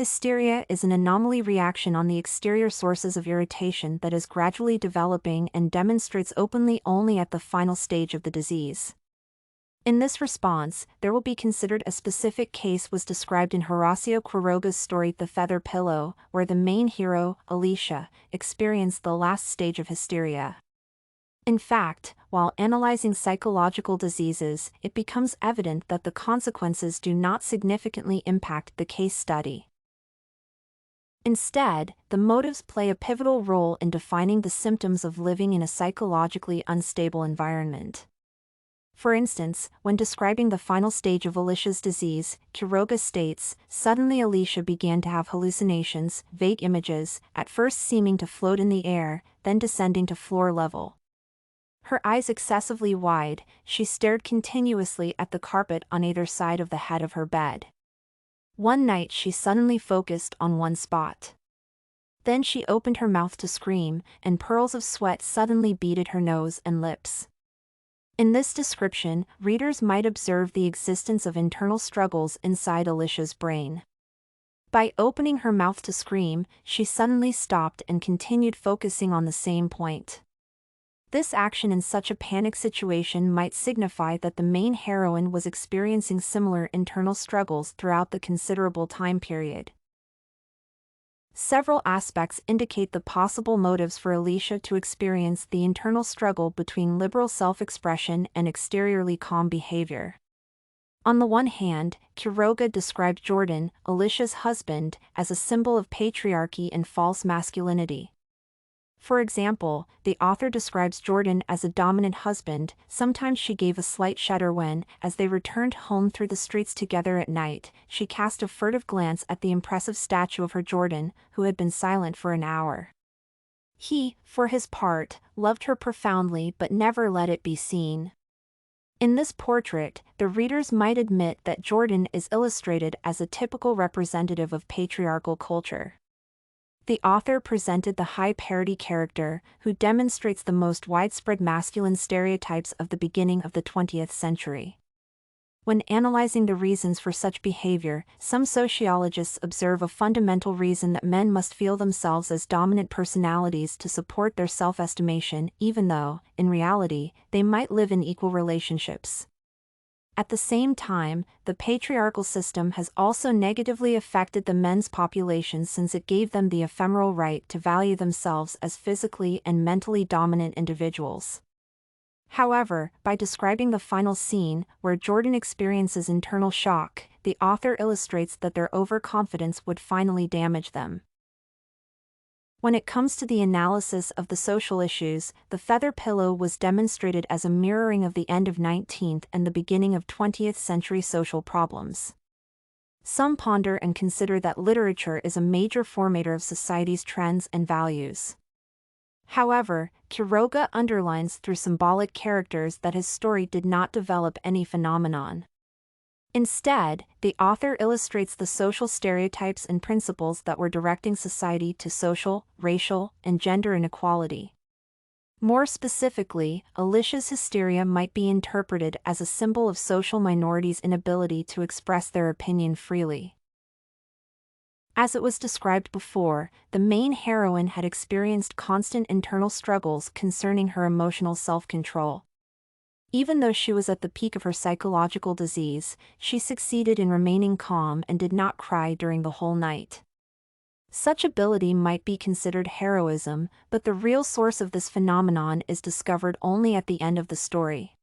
Hysteria is an anomaly reaction on the exterior sources of irritation that is gradually developing and demonstrates openly only at the final stage of the disease. In this response, there will be considered a specific case was described in Horacio Quiroga's story The Feather Pillow, where the main hero, Alicia, experienced the last stage of hysteria. In fact, while analyzing psychological diseases, it becomes evident that the consequences do not significantly impact the case study. Instead, the motives play a pivotal role in defining the symptoms of living in a psychologically unstable environment. For instance, when describing the final stage of Alicia's disease, Quiroga states, "Suddenly Alicia began to have hallucinations, vague images, at first seeming to float in the air, then descending to floor level. Her eyes excessively wide, she stared continuously at the carpet on either side of the head of her bed. One night she suddenly focused on one spot. Then she opened her mouth to scream, and pearls of sweat suddenly beaded her nose and lips." In this description, readers might observe the existence of internal struggles inside Alicia's brain. By opening her mouth to scream, she suddenly stopped and continued focusing on the same point. This action in such a panic situation might signify that the main heroine was experiencing similar internal struggles throughout the considerable time period. Several aspects indicate the possible motives for Alicia to experience the internal struggle between liberal self-expression and exteriorly calm behavior. On the one hand, Quiroga described Jordan, Alicia's husband, as a symbol of patriarchy and false masculinity. For example, the author describes Jordan as a dominant husband. Sometimes she gave a slight shudder when, as they returned home through the streets together at night, she cast a furtive glance at the impressive statue of her Jordan, who had been silent for an hour. He, for his part, loved her profoundly but never let it be seen. In this portrait, the readers might admit that Jordan is illustrated as a typical representative of patriarchal culture. The author presented the high parody character, who demonstrates the most widespread masculine stereotypes of the beginning of the 20th century. When analyzing the reasons for such behavior, some sociologists observe a fundamental reason that men must feel themselves as dominant personalities to support their self-estimation, even though, in reality, they might live in equal relationships. At the same time, the patriarchal system has also negatively affected the men's population since it gave them the ephemeral right to value themselves as physically and mentally dominant individuals. However, by describing the final scene, where Jordan experiences internal shock, the author illustrates that their overconfidence would finally damage them. When it comes to the analysis of the social issues, the feather pillow was demonstrated as a mirroring of the end of 19th and the beginning of 20th century social problems. Some ponder and consider that literature is a major formator of society's trends and values. However, Quiroga underlines through symbolic characters that his story did not develop any phenomenon. Instead, the author illustrates the social stereotypes and principles that were directing society to social, racial, and gender inequality. More specifically, Alicia's hysteria might be interpreted as a symbol of social minorities' inability to express their opinion freely. As it was described before, the main heroine had experienced constant internal struggles concerning her emotional self-control. Even though she was at the peak of her psychological disease, she succeeded in remaining calm and did not cry during the whole night. Such ability might be considered heroism, but the real source of this phenomenon is discovered only at the end of the story.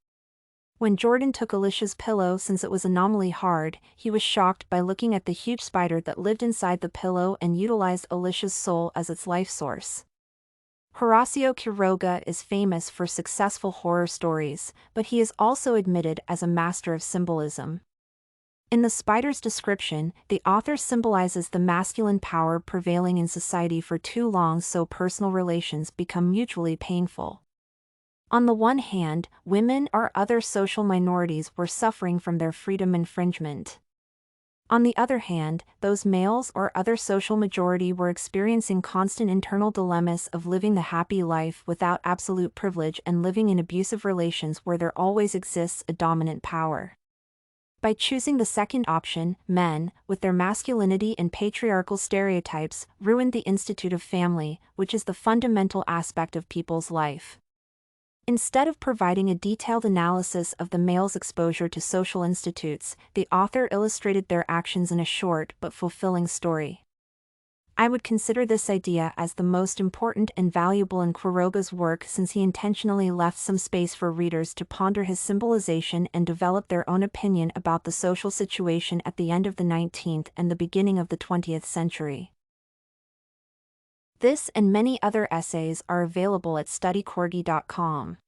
When Jordan took Alicia's pillow since it was anomaly hard, he was shocked by looking at the huge spider that lived inside the pillow and utilized Alicia's soul as its life source. Horacio Quiroga is famous for successful horror stories, but he is also admitted as a master of symbolism. In the spider's description, the author symbolizes the masculine power prevailing in society for too long, so personal relations become mutually painful. On the one hand, women or other social minorities were suffering from their freedom infringement. On the other hand, those males or other social majority were experiencing constant internal dilemmas of living the happy life without absolute privilege and living in abusive relations where there always exists a dominant power. By choosing the second option, men, with their masculinity and patriarchal stereotypes, ruined the institute of family, which is the fundamental aspect of people's life. Instead of providing a detailed analysis of the male's exposure to social institutes, the author illustrated their actions in a short but fulfilling story. I would consider this idea as the most important and valuable in Quiroga's work, since he intentionally left some space for readers to ponder his symbolization and develop their own opinion about the social situation at the end of the 19th and the beginning of the 20th century. This and many other essays are available at studycorgi.com.